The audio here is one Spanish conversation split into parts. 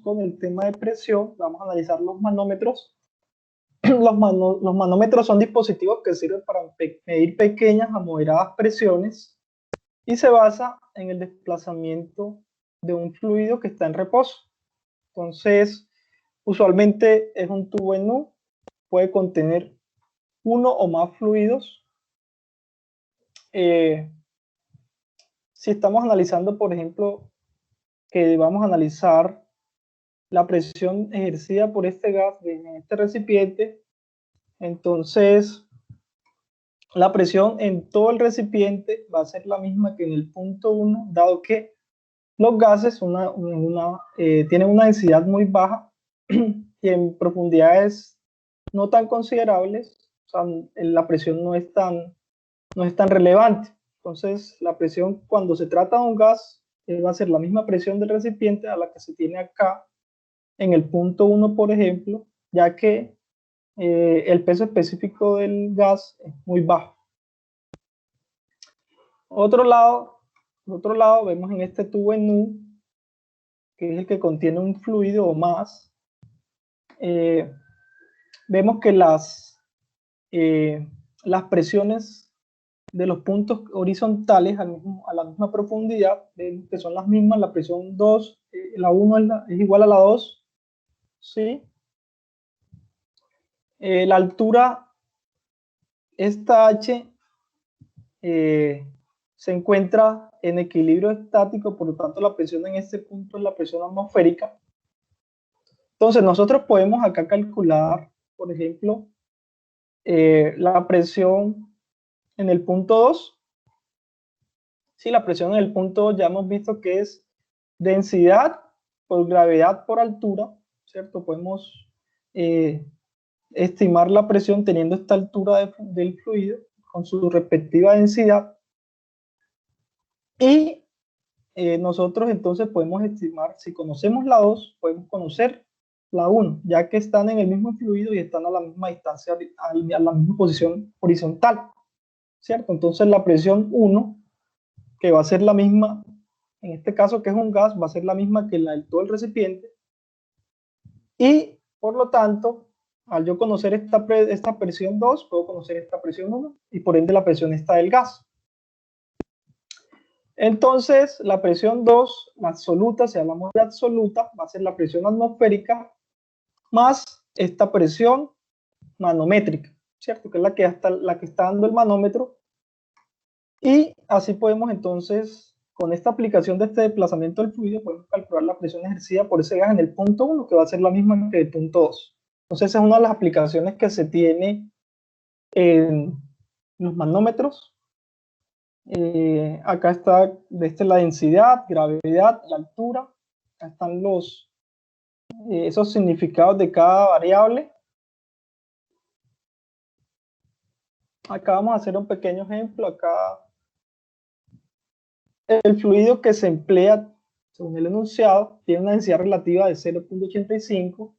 con el tema de presión, vamos a analizar los manómetros. Los manómetros son dispositivos que sirven para medir pequeñas a moderadas presiones y se basa en el desplazamiento de un fluido que está en reposo. Entonces, usualmente es un tubo en U, puede contener uno o más fluidos. Si estamos analizando, por ejemplo, que vamos a analizar la presión ejercida por este gas en este recipiente, entonces la presión en todo el recipiente va a ser la misma que en el punto 1, dado que los gases tienen una densidad muy baja y en profundidades no tan considerables, o sea, la presión no es tan relevante. Entonces, la presión cuando se trata de un gas va a ser la misma presión del recipiente a la que se tiene acá en el punto 1, por ejemplo, ya que el peso específico del gas es muy bajo. Por otro lado, vemos en este tubo en U, que es el que contiene un fluido o más, vemos que las presiones de los puntos horizontales a la misma profundidad, que son las mismas, la presión 2, la 1 es igual a la 2, ¿sí? La altura, esta H, se encuentra en equilibrio estático, por lo tanto la presión en este punto es la presión atmosférica. Entonces nosotros podemos acá calcular, por ejemplo, la presión en el punto 2. Sí, la presión en el punto 2 ya hemos visto que es densidad por gravedad por altura, ¿cierto? Podemos estimar la presión teniendo esta altura del fluido con su respectiva densidad. Y nosotros entonces podemos estimar, si conocemos la 2, podemos conocer la 1, ya que están en el mismo fluido y están a la misma distancia, a la misma posición horizontal, ¿cierto? Entonces la presión 1, que va a ser la misma, en este caso que es un gas, va a ser la misma que la de todo el recipiente, y por lo tanto, al yo conocer esta presión 2, puedo conocer esta presión 1, y por ende la presión está del gas. Entonces, la presión 2, la absoluta, si hablamos de absoluta, va a ser la presión atmosférica más esta presión manométrica, ¿cierto? Que es la que está dando el manómetro. Y así podemos entonces, con esta aplicación de este desplazamiento del fluido, podemos calcular la presión ejercida por ese gas en el punto 1, que va a ser la misma que el punto 2. Entonces, esa es una de las aplicaciones que se tiene en los manómetros. Acá está la densidad, gravedad, la altura. Acá están esos significados de cada variable. Acá vamos a hacer un pequeño ejemplo. Acá el fluido que se emplea, según el enunciado, tiene una densidad relativa de 0.85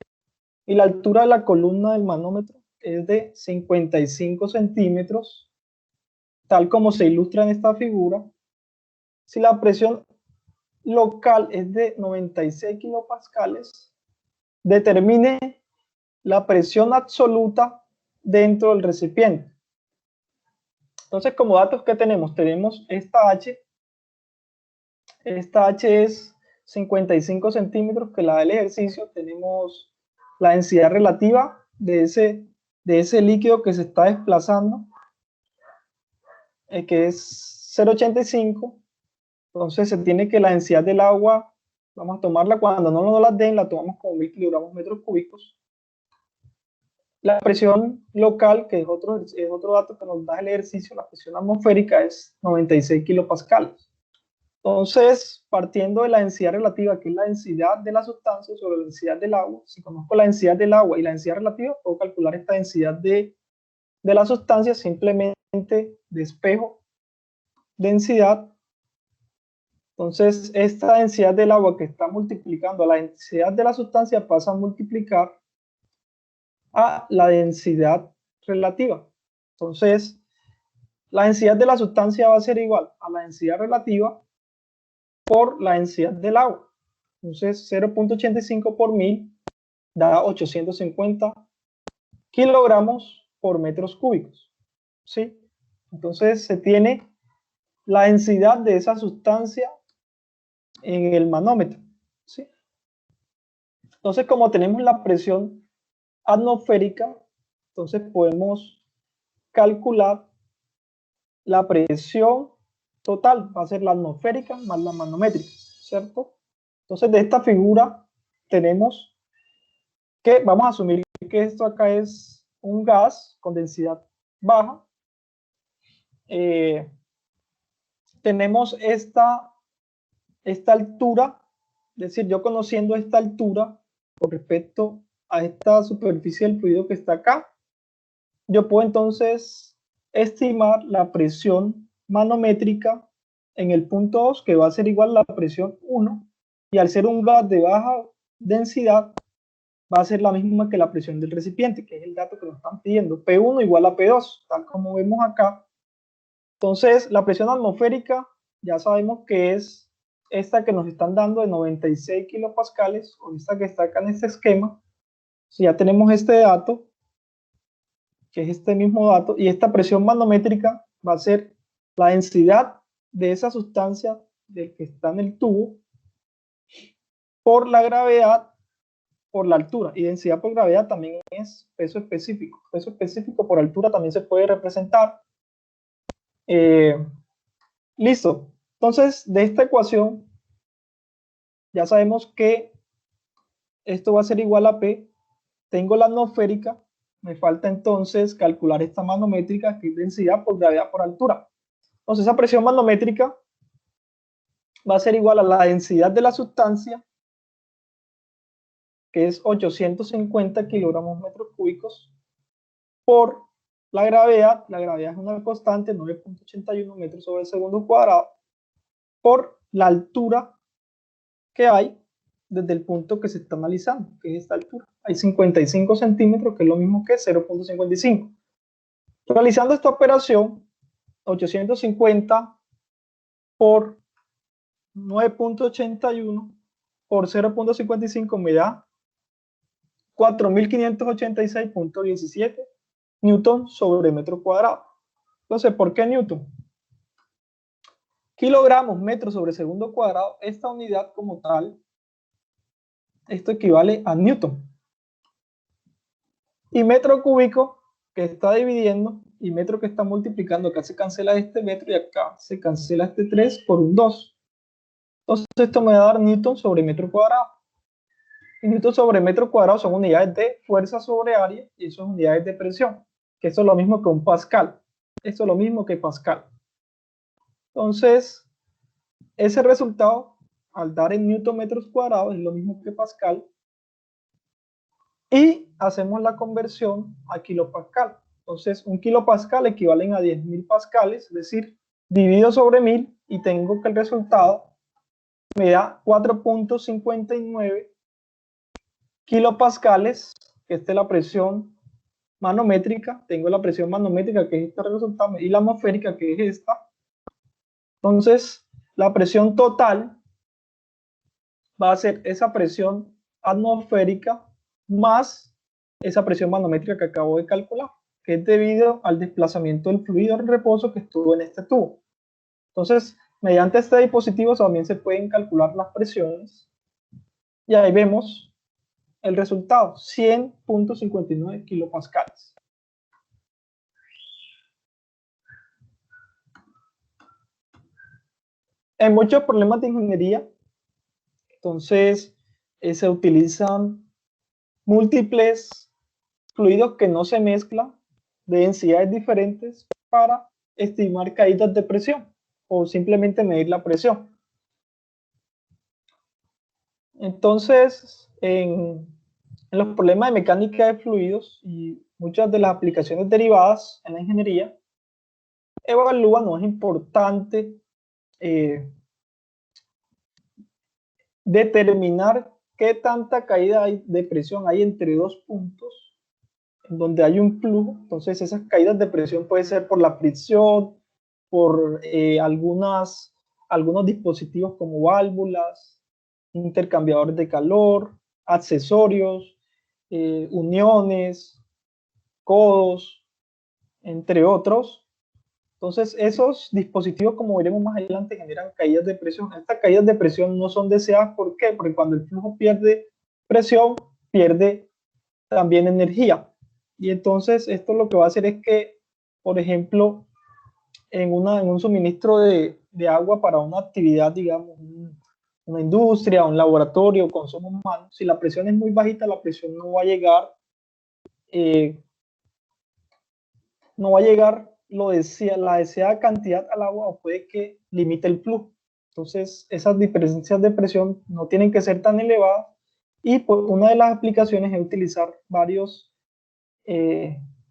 y la altura de la columna del manómetro es de 55 centímetros, tal como se ilustra en esta figura. Si la presión local es de 96 kilopascales, determine la presión absoluta dentro del recipiente. Entonces, como datos que tenemos esta H es 55 centímetros, que la del ejercicio. Tenemos la densidad relativa de ese líquido que se está desplazando, que es 0.85. Entonces se tiene que la densidad del agua, vamos a tomarla cuando no nos la den, la tomamos como 1000 kilogramos metros cúbicos. La presión local, que es otro dato que nos da el ejercicio, la presión atmosférica es 96 kilopascales. Entonces, partiendo de la densidad relativa, que es la densidad de la sustancia sobre la densidad del agua, si conozco la densidad del agua y la densidad relativa, puedo calcular esta densidad de la sustancia. Simplemente despejo densidad. Entonces, esta densidad del agua que está multiplicando a la densidad de la sustancia pasa a multiplicar a la densidad relativa. Entonces, la densidad de la sustancia va a ser igual a la densidad relativa por la densidad del agua. Entonces 0.85 por 1000 da 850 kilogramos por metros cúbicos, ¿sí? Entonces se tiene la densidad de esa sustancia en el manómetro, ¿sí? Entonces, como tenemos la presión atmosférica, entonces podemos calcular la presión total, va a ser la atmosférica más la manométrica, ¿cierto? Entonces, de esta figura tenemos que, vamos a asumir que esto acá es un gas con densidad baja. Tenemos esta altura, es decir, yo conociendo esta altura con respecto a esta superficie del fluido que está acá, yo puedo entonces estimar la presión manométrica en el punto 2, que va a ser igual a la presión 1, y al ser un gas de baja densidad, va a ser la misma que la presión del recipiente, que es el dato que nos están pidiendo, P1 igual a P2, tal como vemos acá. Entonces, la presión atmosférica ya sabemos que es esta que nos están dando de 96 kilopascales, o esta que está acá en este esquema. Si ya tenemos este dato, que es este mismo dato, y esta presión manométrica va a ser la densidad de esa sustancia del que está en el tubo por la gravedad, por la altura, y densidad por gravedad también es peso específico. Peso específico por altura también se puede representar. Listo. Entonces, de esta ecuación, ya sabemos que esto va a ser igual a P. Tengo la atmosférica, me falta entonces calcular esta manométrica, que es densidad por gravedad por altura. Entonces, esa presión manométrica va a ser igual a la densidad de la sustancia, que es 850 kilogramos metros cúbicos, por la gravedad es una constante, 9.81 metros sobre el segundo cuadrado, por la altura que hay desde el punto que se está analizando, que es esta altura. Hay 55 centímetros, que es lo mismo que 0.55. Realizando esta operación, 850 por 9.81 por 0.55 me da 4.586.17 newton sobre metro cuadrado. Entonces, ¿por qué newton? Kilogramos metro sobre segundo cuadrado, esta unidad como tal, esto equivale a newton. Y metro cúbico, que está dividiendo, y metro que está multiplicando, acá se cancela este metro y acá se cancela este 3 por un 2. Entonces esto me va a dar newton sobre metro cuadrado. Y newton sobre metro cuadrado son unidades de fuerza sobre área, y eso es unidades de presión, que eso es lo mismo que un pascal. Eso es lo mismo que pascal. Entonces, ese resultado, al dar en newton metros cuadrados, es lo mismo que pascal. Y hacemos la conversión a kilopascal. Entonces, un kilopascal equivalen a 10.000 pascales, es decir, divido sobre 1000 y tengo que el resultado me da 4.59 kilopascales, que esta es la presión manométrica. Tengo la presión manométrica, que es este resultado, y la atmosférica, que es esta. Entonces, la presión total va a ser esa presión atmosférica más esa presión manométrica que acabo de calcular, que es debido al desplazamiento del fluido en reposo que estuvo en este tubo. Entonces, mediante este dispositivo también se pueden calcular las presiones, y ahí vemos el resultado, 100.59 kilopascales. En muchos problemas de ingeniería, entonces, se utilizan múltiples fluidos que no se mezclan, de densidades diferentes, para estimar caídas de presión o simplemente medir la presión. Entonces, en los problemas de mecánica de fluidos y muchas de las aplicaciones derivadas en la ingeniería, evalúan, no es importante determinar qué tanta caída de presión hay entre dos puntos en donde hay un flujo. Entonces, esas caídas de presión puede ser por la fricción, por algunos dispositivos como válvulas, intercambiadores de calor, accesorios, uniones, codos, entre otros. Entonces, esos dispositivos, como veremos más adelante, generan caídas de presión. Estas caídas de presión no son deseadas. ¿Por qué? Porque cuando el flujo pierde presión, pierde también energía. Y entonces, esto lo que va a hacer es que, por ejemplo, en un suministro de agua para una actividad, digamos, una industria, un laboratorio, consumo humano, si la presión es muy bajita, la presión no va a llegar, eh, la deseada cantidad al agua, o puede que limite el flujo. Entonces, esas diferencias de presión no tienen que ser tan elevadas, y pues, una de las aplicaciones es utilizar varios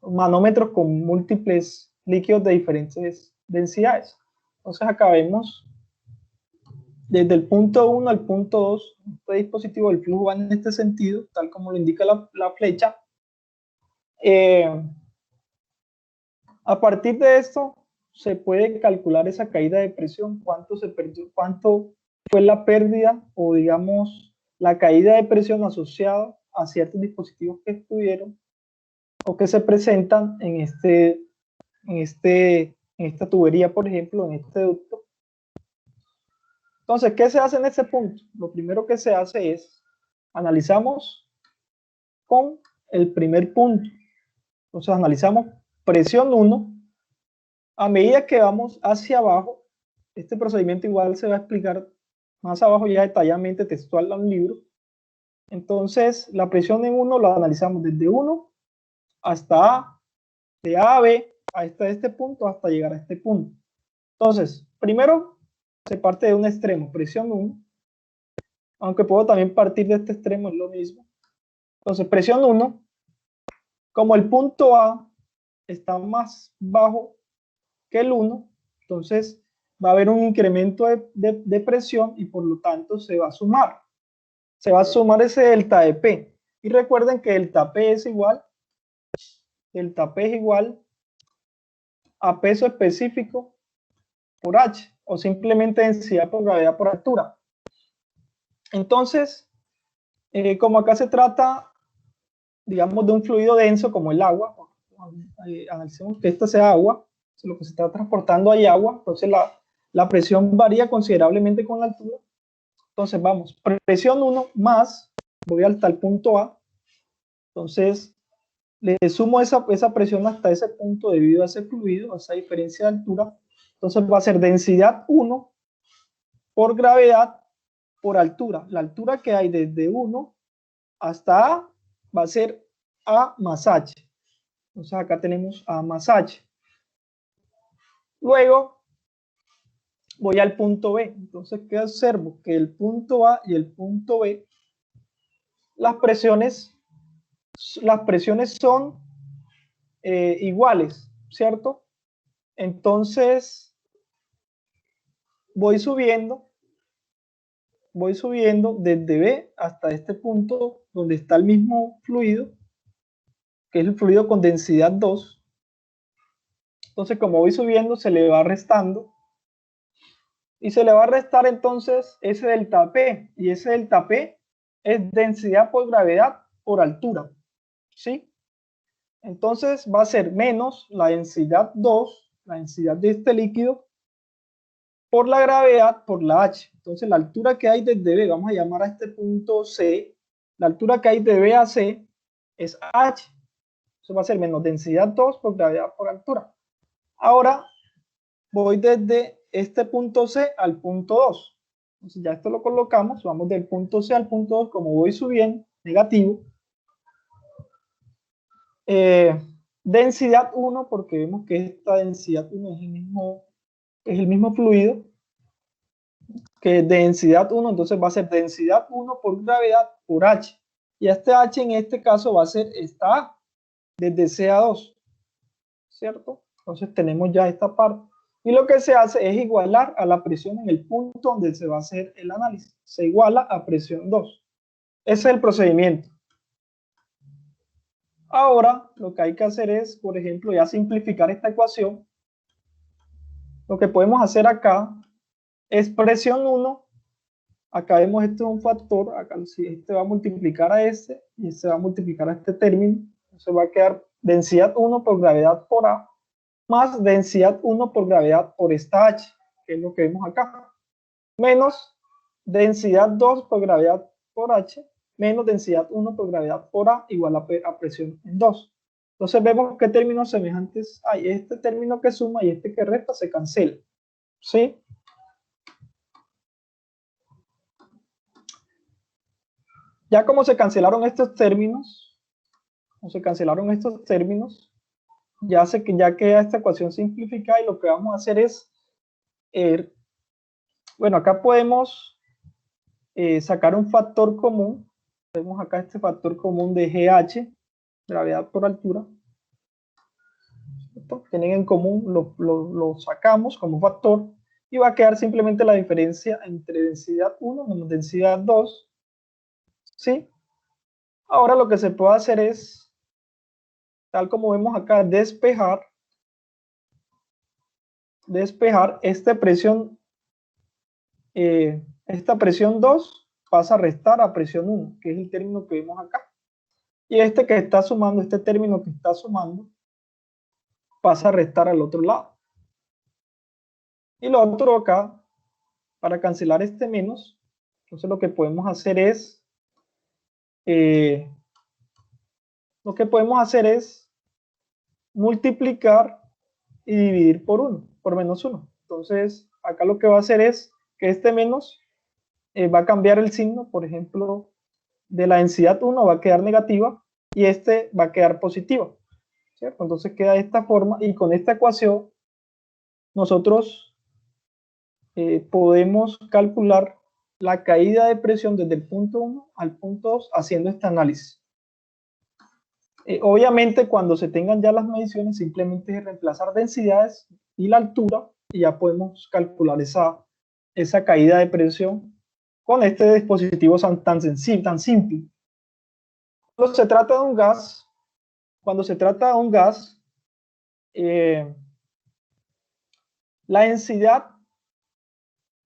manómetros con múltiples líquidos de diferentes densidades. Entonces, acá vemos desde el punto 1 al punto 2, este dispositivo, el flujo va en este sentido, tal como lo indica la flecha. A partir de esto, se puede calcular esa caída de presión, cuánto se perdió, cuánto fue la pérdida, o digamos, la caída de presión asociada a ciertos dispositivos que estuvieron o que se presentan en esta tubería, por ejemplo, en este ducto. Entonces, ¿qué se hace en este punto? Lo primero que se hace es, analizamos con el primer punto. Entonces, analizamos presión 1. A medida que vamos hacia abajo, este procedimiento igual se va a explicar más abajo ya detalladamente, textual en un libro. Entonces, la presión en 1 la analizamos desde 1 hasta A, de A a B, hasta este punto, hasta llegar a este punto. Entonces, primero se parte de un extremo, presión 1, aunque puedo también partir de este extremo, es lo mismo. Entonces, presión 1, como el punto A está más bajo que el 1, entonces va a haber un incremento de presión, y por lo tanto se va a sumar. Se va a sumar ese delta de P. Y recuerden que delta P es igual a peso específico por H, o simplemente densidad por gravedad por altura. Entonces, como acá se trata, digamos, de un fluido denso como el agua, analicemos que esto sea agua, lo que se está transportando hay agua, entonces la presión varía considerablemente con la altura. Entonces vamos, presión 1 más, voy hasta el punto A, entonces le sumo esa presión hasta ese punto debido a ese fluido, a esa diferencia de altura. Entonces va a ser densidad 1 por gravedad por altura. La altura que hay desde 1 hasta A va a ser A más H. Entonces acá tenemos A más H. Luego voy al punto B. Entonces, ¿qué observo? Que el punto A y el punto B, las presiones son iguales, ¿cierto? Entonces, voy subiendo desde B hasta este punto donde está el mismo fluido, que es el fluido con densidad 2. Entonces, como voy subiendo, se le va restando. Y se le va a restar entonces ese delta P. Y ese delta P es densidad por gravedad por altura. ¿Sí? Entonces va a ser menos la densidad 2, la densidad de este líquido, por la gravedad por la H. Entonces la altura que hay desde B, vamos a llamar a este punto C, la altura que hay de B a C es H. Eso va a ser menos densidad 2 por gravedad por altura. Ahora voy desde este punto C al punto 2. Entonces ya esto lo colocamos, vamos del punto C al punto 2, como voy subiendo, negativo. Densidad 1, porque vemos que esta densidad 1 es el mismo fluido que densidad 1, entonces va a ser densidad 1 por gravedad por H. Y este H en este caso va a ser esta A, desde C a 2, ¿cierto? Entonces tenemos ya esta parte. Y lo que se hace es igualar a la presión en el punto donde se va a hacer el análisis. Se iguala a presión 2. Ese es el procedimiento. Ahora, lo que hay que hacer es, por ejemplo, ya simplificar esta ecuación. Lo que podemos hacer acá es presión 1 acá vemos esto es un factor, acá si este va a multiplicar a este y este va a multiplicar a este término, entonces va a quedar densidad 1 por gravedad por A más densidad 1 por gravedad por esta H, que es lo que vemos acá, menos densidad 2 por gravedad por H, menos densidad 1 por gravedad por A igual a presión en 2. Entonces vemos qué términos semejantes hay. Este término que suma y este que resta se cancela. ¿Sí? Ya como se cancelaron estos términos, ya queda esta ecuación simplificada y lo que vamos a hacer es, bueno, acá podemos sacar un factor común. Vemos acá este factor común de GH, gravedad por altura. Tienen en común, lo sacamos como factor y va a quedar simplemente la diferencia entre densidad 1 menos densidad 2. ¿Sí? Ahora lo que se puede hacer es, tal como vemos acá, despejar esta presión 2 pasa a restar a presión 1, que es el término que vemos acá. Y este que está sumando, este término que está sumando, pasa a restar al otro lado. Y lo otro acá, para cancelar este menos, entonces lo que podemos hacer es, multiplicar y dividir por 1, por menos 1. Entonces, acá lo que va a hacer es que este menos va a cambiar el signo, por ejemplo, de la densidad 1 va a quedar negativa y este va a quedar positiva. ¿Cierto? Entonces queda de esta forma y con esta ecuación nosotros podemos calcular la caída de presión desde el punto 1 al punto 2 haciendo este análisis. Obviamente cuando se tengan ya las mediciones simplemente es reemplazar densidades y la altura y ya podemos calcular esa caída de presión con este dispositivo tan sencillo, tan simple. Cuando se trata de un gas, la densidad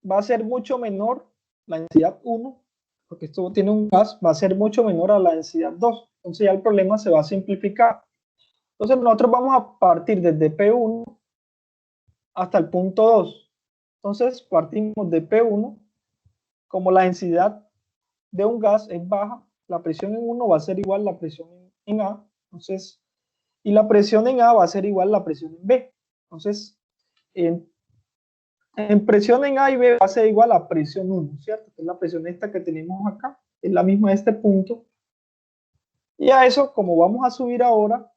va a ser mucho menor, la densidad 1, porque esto tiene un gas, va a ser mucho menor a la densidad 2. Entonces ya el problema se va a simplificar. Entonces nosotros vamos a partir desde P1 hasta el punto 2. Entonces partimos de P1, como la densidad de un gas es baja, la presión en 1 va a ser igual a la presión en A, entonces, y la presión en A va a ser igual a la presión en B. Entonces, en presión en A y B va a ser igual a presión 1, ¿cierto? Que es la presión esta que tenemos acá, es la misma de este punto. Y a eso, como vamos a subir ahora,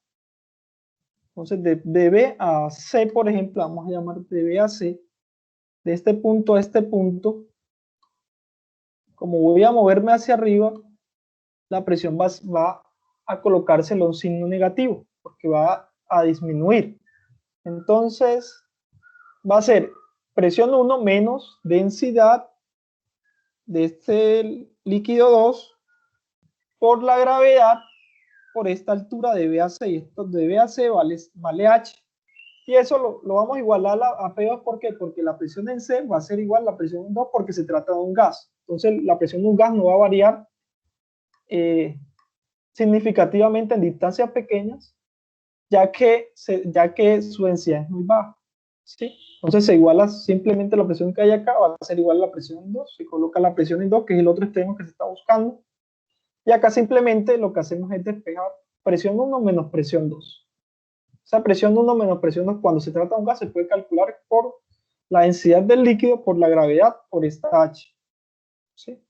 entonces de B a C, por ejemplo, vamos a llamar de B a C, de este punto a este punto, como voy a moverme hacia arriba, la presión va a colocárselo un signo negativo, porque va a disminuir. Entonces, va a ser presión 1 menos densidad de este líquido 2 por la gravedad por esta altura de B a C, y esto de B a C vale H. Y eso lo vamos a igualar a P2, ¿por qué? Porque la presión en C va a ser igual a la presión en 2 porque se trata de un gas. Entonces la presión de un gas no va a variar significativamente en distancias pequeñas, ya que su densidad es muy baja. ¿Sí? Entonces se iguala simplemente la presión que hay acá, va a ser igual a la presión en 2, se coloca la presión en 2, que es el otro extremo que se está buscando, y acá simplemente lo que hacemos es despejar presión 1 menos presión 2. Esa presión 1 menos presión 2 cuando se trata de un gas se puede calcular por la densidad del líquido, por la gravedad, por esta H. ¿Sí?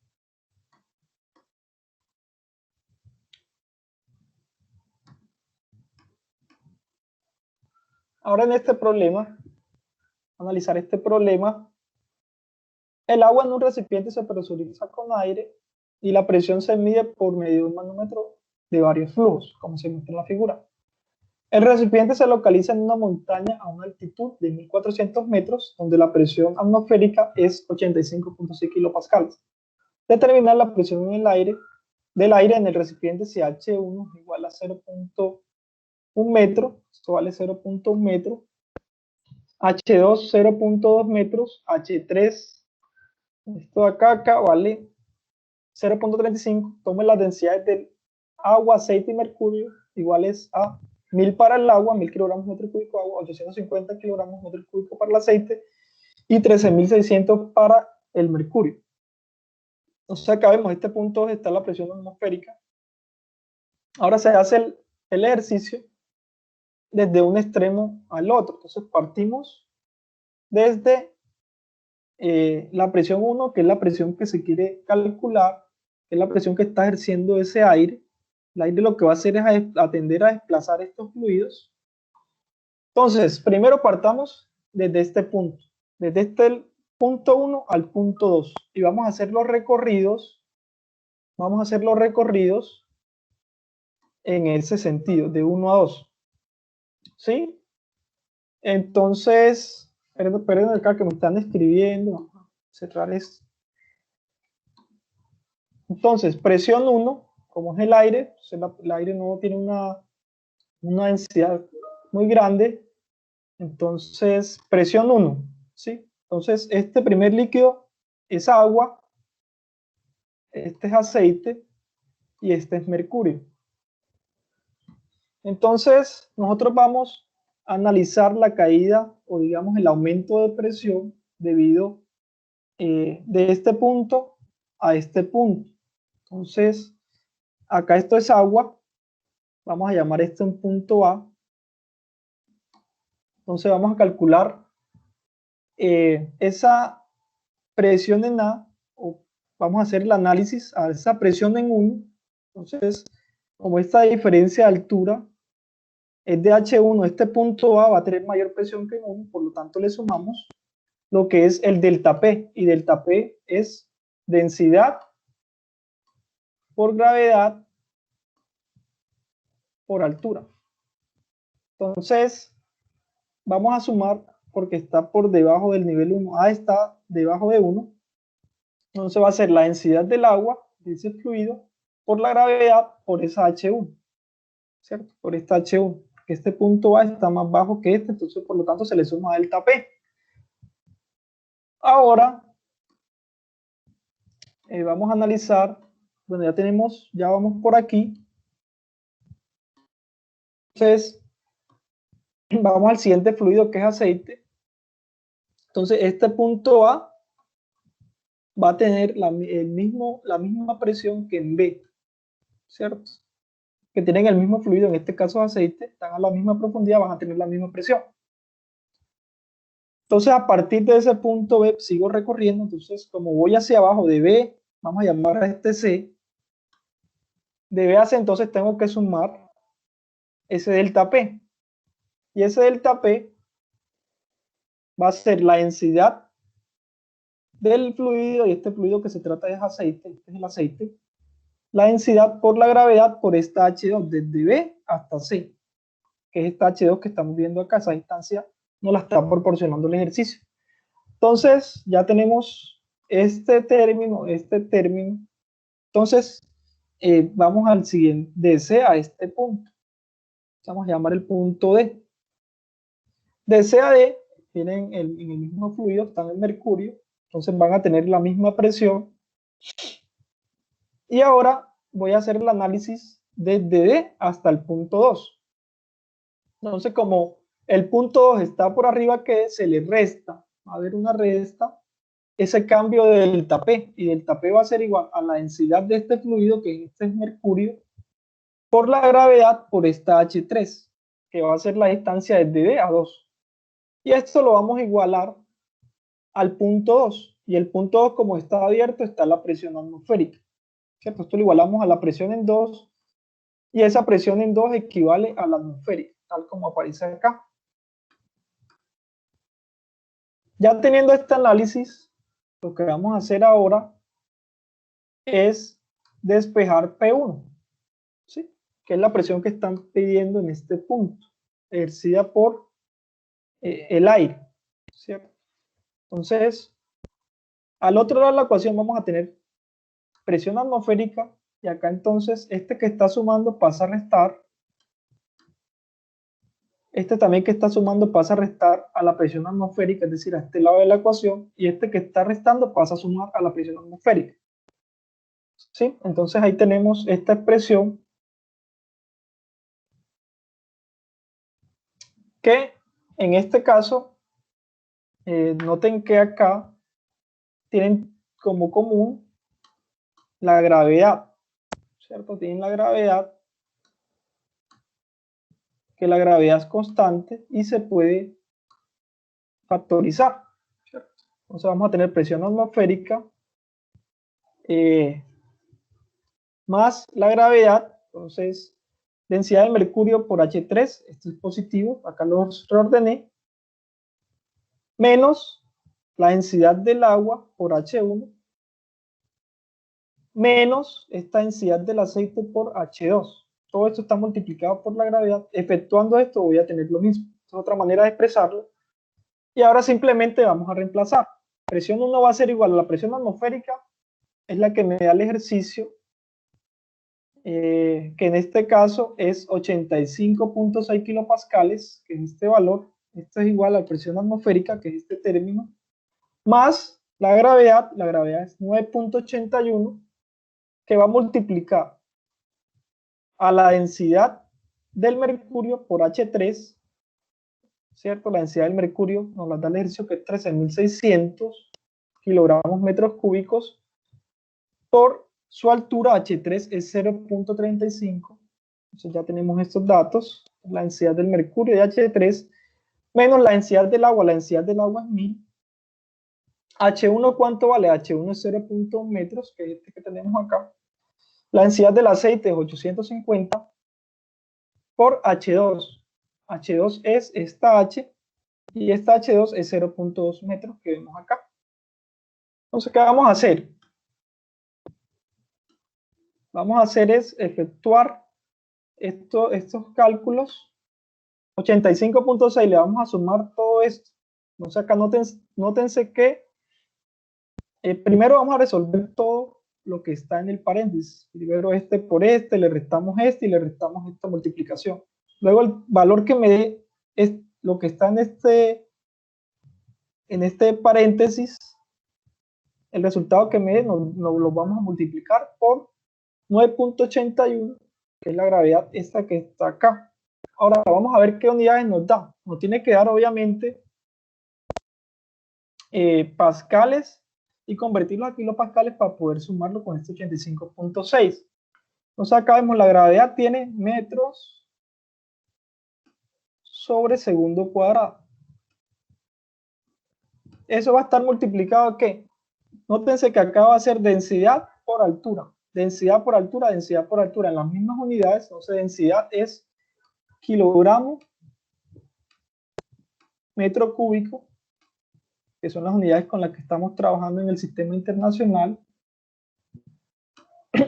Ahora en este problema, analizar este problema, el agua en un recipiente se presuriza con aire y la presión se mide por medio de un manómetro de varios flujos, como se muestra en la figura. El recipiente se localiza en una montaña a una altitud de 1400 metros, donde la presión atmosférica es 85.6 kilopascales. Determinar la presión en el aire, del aire en el recipiente si H1 es igual a 0.1 metro, esto vale 0.1 metro, H2 0.2 metros, H3 Esto de acá vale 0.35. Tomen las densidades del agua, aceite y mercurio iguales a 1000 para el agua, 1000 kilogramos metro cúbico de agua, 850 kilogramos metro cúbico para el aceite y 13.600 para el mercurio. Entonces acá vemos, este punto está la presión atmosférica. Ahora se hace el ejercicio desde un extremo al otro. Entonces partimos desde la presión 1, que es la presión que se quiere calcular, que es la presión que está ejerciendo ese aire. El aire lo que va a hacer es atender a desplazar estos fluidos. Entonces, primero partamos desde este punto, desde este punto 1 al punto 2, y vamos a hacer los recorridos, en ese sentido, de 1 a 2. ¿Sí? Entonces, esperen acá que me están escribiendo. Vamos a cerrar esto. Entonces, presión 1, como es el aire, el aire no tiene una densidad muy grande. Entonces, presión 1, ¿sí? Entonces, este primer líquido es agua, este es aceite y este es mercurio. Entonces, nosotros vamos a analizar la caída o digamos el aumento de presión debido de este punto a este punto. Entonces, acá esto es agua, vamos a llamar esto un punto A. Entonces vamos a calcular esa presión en A, o vamos a hacer el análisis a esa presión en 1. Entonces, como esta diferencia de altura es de H1, este punto A va a tener mayor presión que en 1, por lo tanto le sumamos lo que es el delta P, y delta P es densidad por gravedad por altura. Entonces, vamos a sumar porque está por debajo del nivel 1. A está debajo de 1. Entonces va a ser la densidad del agua, de ese fluido, por la gravedad, por esa H1. ¿Cierto? Por esta H1. Que este punto A está más bajo que este, entonces por lo tanto se le suma delta P. Ahora, vamos a analizar, bueno, ya vamos por aquí. Entonces, vamos al siguiente fluido que es aceite. Entonces, este punto A va a tener la misma presión que en B, ¿cierto? Que tienen el mismo fluido, en este caso aceite, están a la misma profundidad, van a tener la misma presión. Entonces, a partir de ese punto B, sigo recorriendo. Entonces, como voy hacia abajo de B, vamos a llamar a este C, de B a C, entonces tengo que sumar ese delta P. Y ese delta P va a ser la densidad del fluido, y este fluido que se trata es aceite, este es el aceite, la densidad por la gravedad por esta H2, desde B hasta C, que es esta H2 que estamos viendo acá, esa distancia nos la está proporcionando el ejercicio. Entonces, ya tenemos este término. Entonces, vamos al siguiente, de C a este punto. Vamos a llamar el punto D. De C a D, tienen en el mismo fluido, están en mercurio, entonces van a tener la misma presión. Y ahora voy a hacer el análisis desde D hasta el punto 2. Entonces, como el punto 2 está por arriba, que se le resta, va a haber una resta, ese cambio de delta P, y delta P va a ser igual a la densidad de este fluido, que este es mercurio, por la gravedad por esta H3, que va a ser la distancia desde D a 2. Y esto lo vamos a igualar al punto 2, y el punto 2, como está abierto, está la presión atmosférica, ¿cierto? Esto lo igualamos a la presión en 2, y esa presión en 2 equivale a la atmosférica, tal como aparece acá. Ya teniendo este análisis, lo que vamos a hacer ahora es despejar P1, ¿sí? Que es la presión que están pidiendo en este punto, ejercida por el aire, ¿cierto? Entonces, al otro lado de la ecuación vamos a tener presión atmosférica, y acá entonces este que está sumando pasa a restar, Este también que está sumando pasa a restar a la presión atmosférica, es decir, a este lado de la ecuación, y este que está restando pasa a sumar a la presión atmosférica. ¿Sí? Entonces ahí tenemos esta expresión que en este caso, noten que acá tienen como común la gravedad, ¿cierto? Tienen la gravedad, que la gravedad es constante y se puede factorizar, ¿cierto? Entonces vamos a tener presión atmosférica más la gravedad, entonces densidad de mercurio por H3, esto es positivo, acá los reordené, menos la densidad del agua por H1, menos esta densidad del aceite por H2. Todo esto está multiplicado por la gravedad. Efectuando esto voy a tener lo mismo. Es otra manera de expresarlo. Y ahora simplemente vamos a reemplazar. Presión 1 va a ser igual a la presión atmosférica, es la que me da el ejercicio, que en este caso es 85.6 kilopascales, que es este valor. Esto es igual a la presión atmosférica, que es este término, más la gravedad es 9.81, que va a multiplicar a la densidad del mercurio por H3, ¿cierto? La densidad del mercurio nos la da el ejercicio, que es 13.600 kilogramos metros cúbicos, por su altura. H3 es 0.35. Entonces ya tenemos estos datos. La densidad del mercurio de H3 menos la densidad del agua. La densidad del agua es 1000. H1, ¿cuánto vale? H1 es 0.1 metros, que es este que tenemos acá. La densidad del aceite es 850 por H2. H2 es esta H, y esta H2 es 0.2 metros que vemos acá. Entonces, ¿qué vamos a hacer? Vamos a hacer es efectuar estos cálculos. 85.6, le vamos a sumar todo esto. Entonces acá nótense que primero vamos a resolver todo lo que está en el paréntesis. Primero este por este, le restamos este y le restamos esta multiplicación. Luego el valor que me dé es lo que está en este paréntesis. El resultado que me dé nos lo vamos a multiplicar por 9.81, que es la gravedad esta que está acá. Ahora vamos a ver qué unidades nos da. Nos tiene que dar obviamente pascales y convertirlo a kilopascales para poder sumarlo con este 85.6. Entonces acá vemos la gravedad tiene metros sobre segundo cuadrado. Eso va a estar multiplicado, ¿qué? Nótense que acá va a ser densidad por altura. Densidad por altura, densidad por altura. En las mismas unidades, entonces densidad es kilogramo metro cúbico, que son las unidades con las que estamos trabajando en el sistema internacional.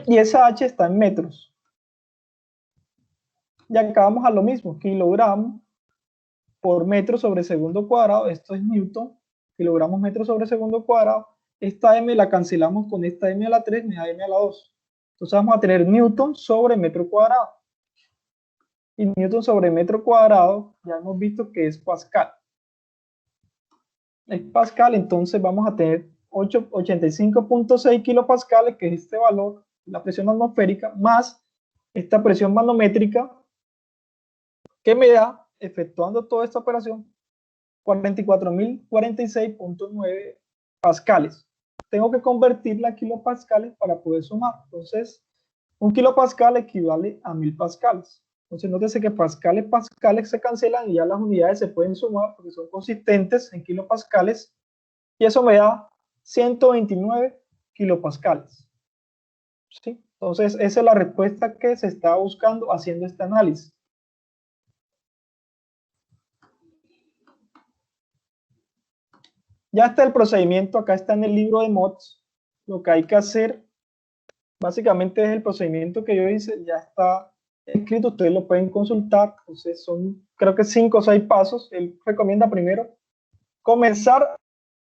Y esa H está en metros. Y acá vamos a lo mismo, kilogramo por metro sobre segundo cuadrado. Esto es Newton, kilogramos metro sobre segundo cuadrado. Esta M la cancelamos con esta M a la 3, me da M a la 2. Entonces vamos a tener Newton sobre metro cuadrado. Y Newton sobre metro cuadrado, ya hemos visto que es Pascal. Es Pascal, entonces vamos a tener 85.6 kilopascales, que es este valor, la presión atmosférica, más esta presión manométrica, que me da, efectuando toda esta operación, 44.046.9 pascales. Tengo que convertirla a kilopascales para poder sumar. Entonces, un kilopascal equivale a 1000 pascales. Entonces, nótese que pascales, pascales se cancelan y ya las unidades se pueden sumar porque son consistentes en kilopascales. Y eso me da 129 kilopascales. ¿Sí? Entonces, esa es la respuesta que se está buscando haciendo este análisis. Ya está el procedimiento, acá está en el libro de MODS. Lo que hay que hacer, básicamente es el procedimiento que yo hice, ya está escrito, ustedes lo pueden consultar. Entonces son, creo que 5 o 6 pasos. Él recomienda primero comenzar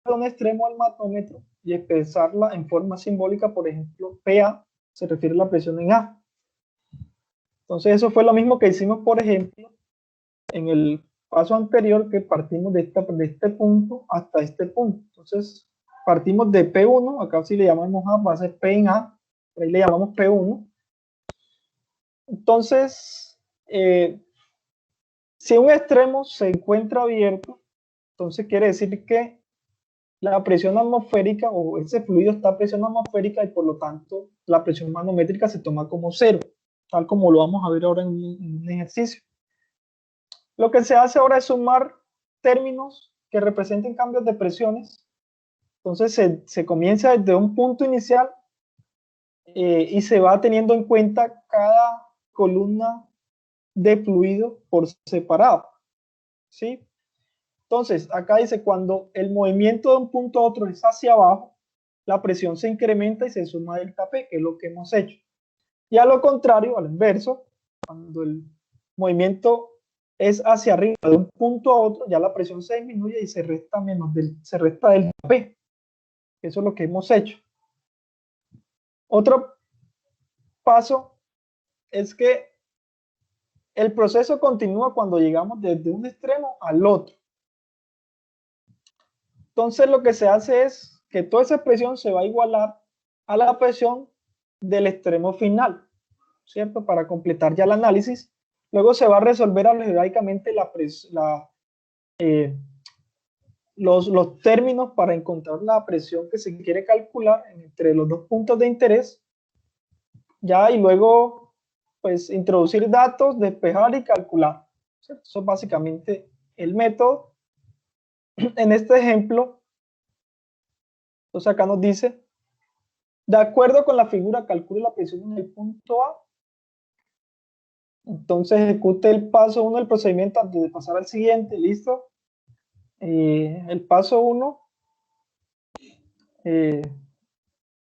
de un extremo al manómetro y expresarla en forma simbólica. Por ejemplo, PA se refiere a la presión en A. Entonces eso fue lo mismo que hicimos, por ejemplo, en el paso anterior que partimos de este punto hasta este punto. Entonces, partimos de P1, acá si le llamamos A, va a ser P en A, por ahí le llamamos P1. Entonces, si un extremo se encuentra abierto, entonces quiere decir que la presión atmosférica o ese fluido está a presión atmosférica y por lo tanto la presión manométrica se toma como cero, tal como lo vamos a ver ahora en un ejercicio. Lo que se hace ahora es sumar términos que representen cambios de presiones. Entonces se comienza desde un punto inicial y se va teniendo en cuenta cada columna de fluido por separado, ¿sí? Entonces, acá dice, cuando el movimiento de un punto a otro es hacia abajo, la presión se incrementa y se suma delta P, que es lo que hemos hecho. Y a lo contrario, al inverso, cuando el movimiento es hacia arriba de un punto a otro, ya la presión se disminuye y se resta se resta delta P. Eso es lo que hemos hecho. Otro paso es que el proceso continúa cuando llegamos desde un extremo al otro. Entonces lo que se hace es que toda esa presión se va a igualar a la presión del extremo final, ¿cierto? Para completar ya el análisis. Luego se va a resolver algebraicamente los términos para encontrar la presión que se quiere calcular entre los dos puntos de interés. Ya, y luego, pues, introducir datos, despejar y calcular, ¿cierto? Eso es básicamente el método. En este ejemplo, entonces acá nos dice, de acuerdo con la figura, calcule la presión en el punto A. Entonces ejecute el paso 1 del procedimiento antes de pasar al siguiente, ¿listo? El paso 1,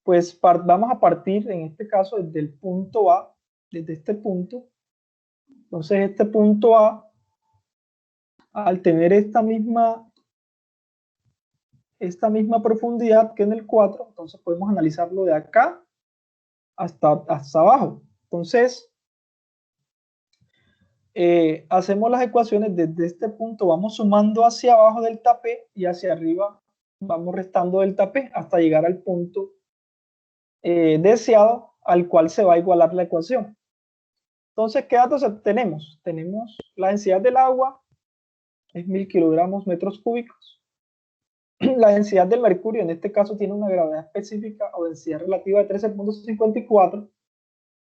pues vamos a partir, en este caso, desde el punto A, desde este punto. Entonces este punto A, al tener esta misma profundidad que en el 4, entonces podemos analizarlo de acá hasta abajo. Entonces, hacemos las ecuaciones desde este punto, vamos sumando hacia abajo delta P y hacia arriba vamos restando delta P hasta llegar al punto deseado al cual se va a igualar la ecuación. Entonces, ¿qué datos tenemos? Tenemos la densidad del agua, es 1000 kilogramos metros cúbicos. La densidad del mercurio, en este caso, tiene una gravedad específica o densidad relativa de 13.54.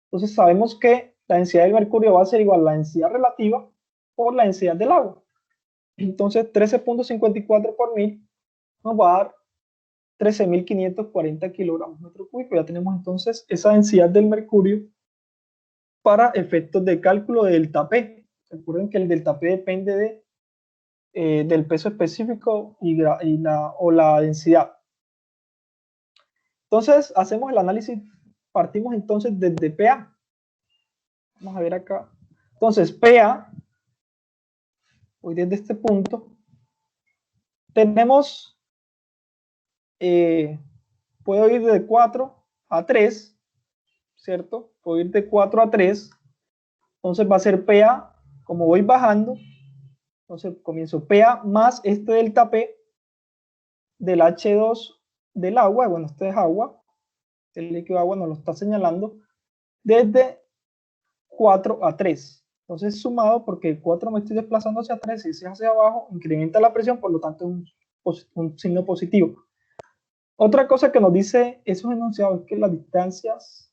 Entonces sabemos que la densidad del mercurio va a ser igual a la densidad relativa por la densidad del agua. Entonces 13.54 por 1000 nos va a dar 13.540 kilogramos metro cúbico. Ya tenemos entonces esa densidad del mercurio para efectos de cálculo de delta P. Recuerden que el delta P depende del peso específico o la densidad. Entonces hacemos el análisis, partimos entonces desde PA. Vamos a ver acá. Entonces PA, hoy desde este punto, tenemos, puedo ir de 4 a 3, ¿cierto? Puedo ir de 4 a 3, entonces va a ser PA, como voy bajando, entonces comienzo PA más este delta P del H2 del agua, bueno, este es agua, el líquido agua nos lo está señalando, desde 4 a 3. Entonces sumado, porque 4 me estoy desplazando hacia 3 y ese hacia abajo, incrementa la presión, por lo tanto es un signo positivo. Otra cosa que nos dice esos enunciados es que las distancias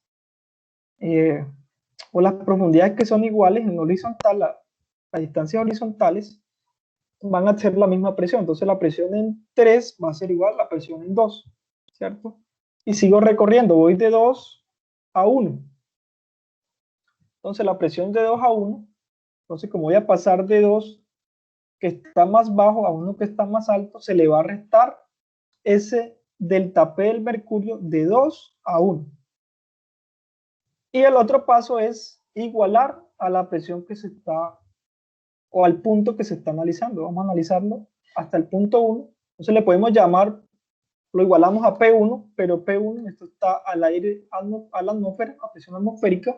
o las profundidades que son iguales en horizontal, las distancias horizontales van a ser la misma presión. Entonces la presión en 3 va a ser igual a la presión en 2, ¿cierto? Y sigo recorriendo, voy de 2 a 1. Entonces la presión de 2 a 1, entonces como voy a pasar de 2 que está más bajo a 1 que está más alto, se le va a restar ese delta P del mercurio de 2 a 1. Y el otro paso es igualar a la presión que se está, o al punto que se está analizando. Vamos a analizarlo hasta el punto 1. Entonces le podemos llamar, lo igualamos a P1, pero P1, esto está al aire, a la atmósfera, a presión atmosférica,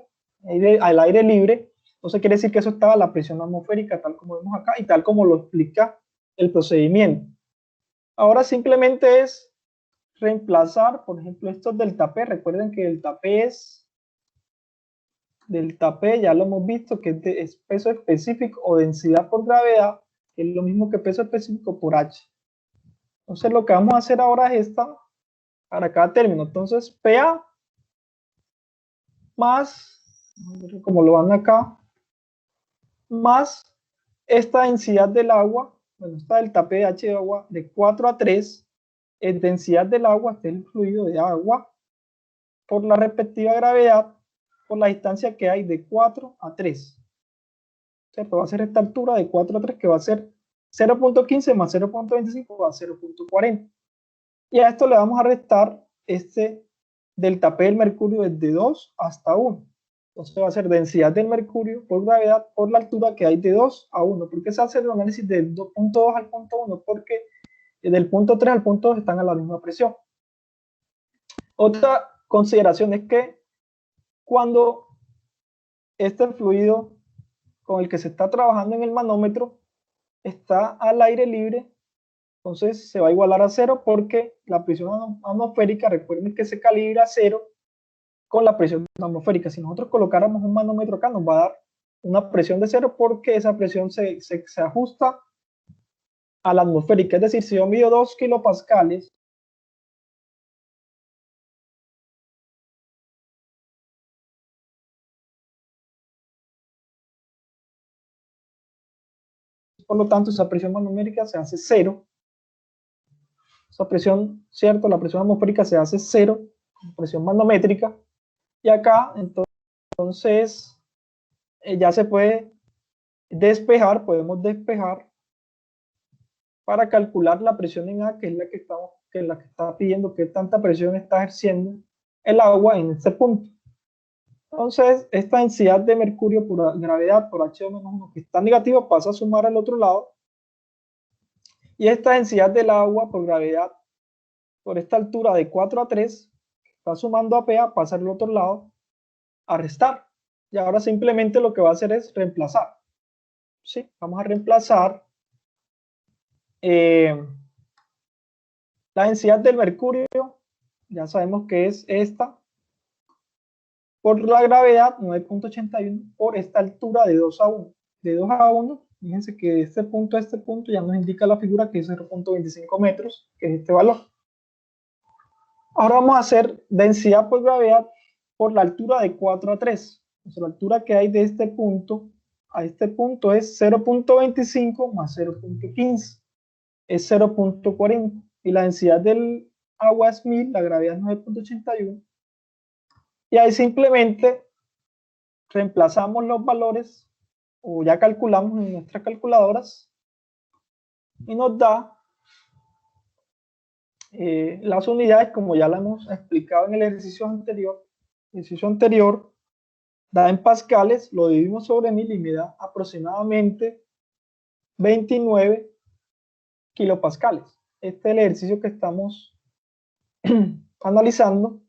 al aire libre. Entonces quiere decir que eso estaba a la presión atmosférica, tal como vemos acá, y tal como lo explica el procedimiento. Ahora simplemente es reemplazar, por ejemplo, estos delta P. Recuerden que delta P, ya lo hemos visto, que es peso específico o densidad por gravedad, que es lo mismo que peso específico por H. Entonces lo que vamos a hacer ahora es esta, para cada término. Entonces PA más, como lo van acá, más esta densidad del agua, bueno, esta delta P de H de agua de 4 a 3, es densidad del agua, este es el fluido de agua, por la respectiva gravedad, por la distancia que hay de 4 a 3. ¿Cierto? Va a ser esta altura de 4 a 3, que va a ser 0.15 más 0.25 va a 0.40. Y a esto le vamos a restar este delta P del mercurio desde 2 hasta 1. Entonces va a ser densidad del mercurio por gravedad por la altura que hay de 2 a 1. ¿Por qué se hace el análisis del punto 2 al punto 1? Porque del punto 3 al punto 2 están a la misma presión. Otra consideración es que cuando este fluido con el que se está trabajando en el manómetro está al aire libre, entonces se va a igualar a 0 porque la presión atmosférica, recuerden que se calibra a 0 con la presión atmosférica. Si nosotros colocáramos un manómetro acá, nos va a dar una presión de 0 porque esa presión se ajusta a la atmosférica. Es decir, si yo mido 2 kilopascales, por lo tanto esa presión manomérica se hace 0. Esa presión, ¿cierto? La presión atmosférica se hace 0, presión manométrica. Y acá, entonces, ya se puede despejar, podemos despejar para calcular la presión en A, que es la que está pidiendo qué tanta presión está ejerciendo el agua en este punto. Entonces, esta densidad de mercurio por gravedad por H2-1 que está negativa pasa a sumar al otro lado. Y esta densidad del agua por gravedad por esta altura de 4 a 3 está sumando a PA, pasa al otro lado a restar. Y ahora simplemente lo que va a hacer es reemplazar. ¿Sí? Vamos a reemplazar la densidad del mercurio, ya sabemos que es esta, por la gravedad 9.81 por esta altura de 2 a 1. De 2 a 1, fíjense que de este punto a este punto ya nos indica la figura que es 0.25 metros, que es este valor. Ahora vamos a hacer densidad por gravedad por la altura de 4 a 3. Entonces, la altura que hay de este punto a este punto es 0.25 más 0.15. Es 0.40. Y la densidad del agua es 1000, la gravedad es 9.81. Y ahí simplemente reemplazamos los valores, o ya calculamos en nuestras calculadoras, y nos da las unidades, como ya lo hemos explicado en el ejercicio anterior. El ejercicio anterior da en pascales, lo dividimos sobre 1000 y me da aproximadamente 29 kilopascales. Este es el ejercicio que estamos analizando.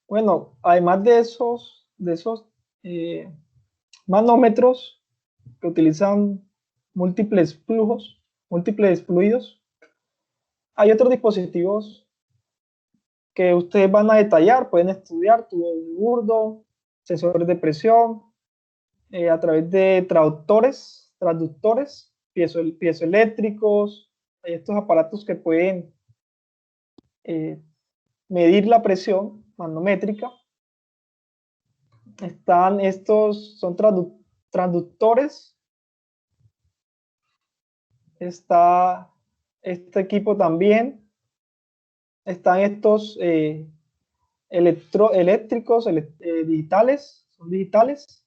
Bueno, además de esos manómetros que utilizan múltiples flujos, múltiples fluidos, hay otros dispositivos que ustedes van a detallar, pueden estudiar tubo de burdo, sensores de presión, a través de transductores, piezoeléctricos, hay estos aparatos que pueden medir la presión manométrica. Están estos, son transductores. Está este equipo también. Están estos eléctricos, digitales, son digitales.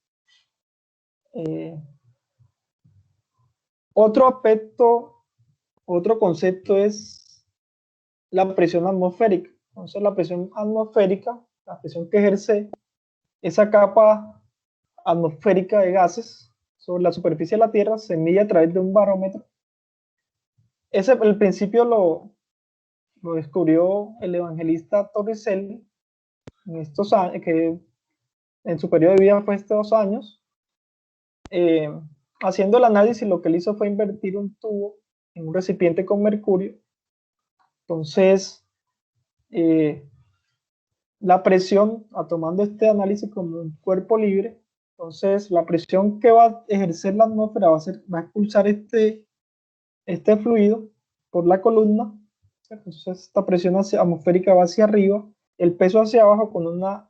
Otro aspecto, otro concepto es la presión atmosférica. Entonces la presión atmosférica, la presión que ejerce esa capa atmosférica de gases sobre la superficie de la Tierra, se mide a través de un barómetro. El principio lo descubrió el evangelista Torricelli en estos años, que en su periodo de vida fue estos años. Haciendo el análisis, lo que él hizo fue invertir un tubo en un recipiente con mercurio. Entonces, la presión, tomando este análisis como un cuerpo libre, entonces la presión que va a ejercer la atmósfera va a expulsar este fluido por la columna. Entonces esta presión atmosférica va hacia arriba, el peso hacia abajo con una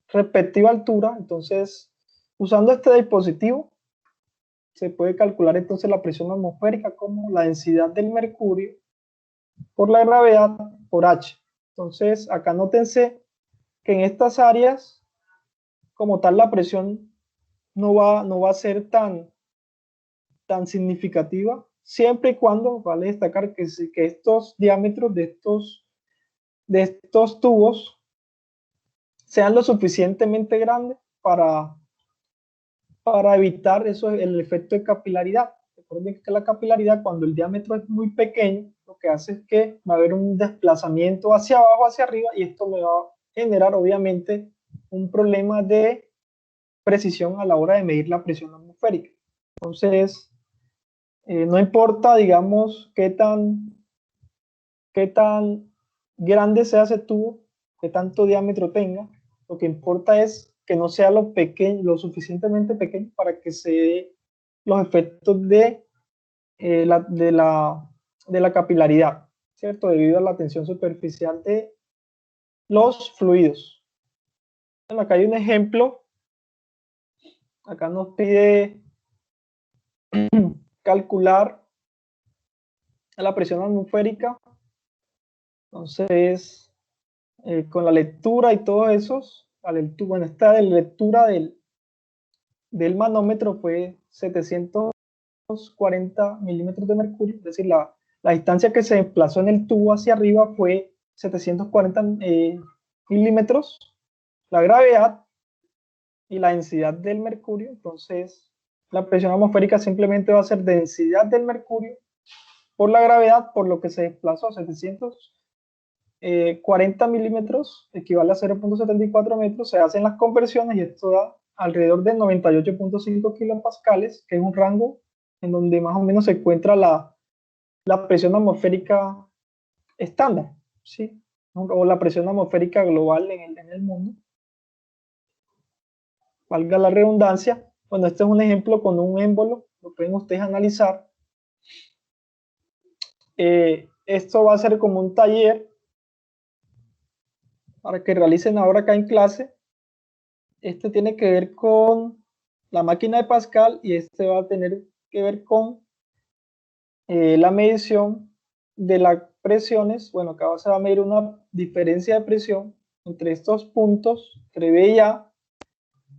respectiva altura. Entonces, usando este dispositivo, se puede calcular entonces la presión atmosférica como la densidad del mercurio por la gravedad por H. Entonces, acá nótense que en estas áreas, como tal, la presión no va a ser tan significativa, siempre y cuando, vale destacar que estos diámetros de estos tubos sean lo suficientemente grandes para evitar eso, el efecto de capilaridad. Recuerden que la capilaridad, cuando el diámetro es muy pequeño, lo que hace es que va a haber un desplazamiento hacia abajo, hacia arriba, y esto me va a generar obviamente un problema de precisión a la hora de medir la presión atmosférica. Entonces, no importa, digamos, qué tan grande sea ese tubo, qué tanto diámetro tenga, lo que importa es que no sea lo suficientemente pequeño para que se dé los efectos de la capilaridad, ¿cierto? Debido a la tensión superficial de los fluidos. Bueno, acá hay un ejemplo. Acá nos pide calcular la presión atmosférica. Entonces, con la lectura y todo eso, bueno, esta lectura del manómetro fue 740 milímetros de mercurio, es decir, la distancia que se desplazó en el tubo hacia arriba fue 740 milímetros, la gravedad y la densidad del mercurio. Entonces, la presión atmosférica simplemente va a ser densidad del mercurio por la gravedad, por lo que se desplazó 740 milímetros, equivale a 0.74 metros. Se hacen las conversiones y esto da alrededor de 98.5 kilopascales, que es un rango en donde más o menos se encuentra la presión atmosférica estándar, ¿sí? O la presión atmosférica global en el mundo. Valga la redundancia. Bueno, este es un ejemplo con un émbolo, lo pueden ustedes analizar. Esto va a ser como un taller para que realicen ahora acá en clase. Este tiene que ver con la máquina de Pascal y este va a tener que ver con la medición de las presiones. Bueno, acá se va a medir una diferencia de presión entre estos puntos, entre B y A,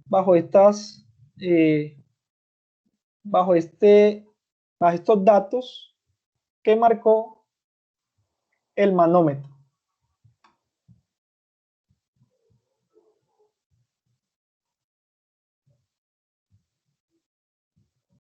bajo bajo estos datos que marcó el manómetro.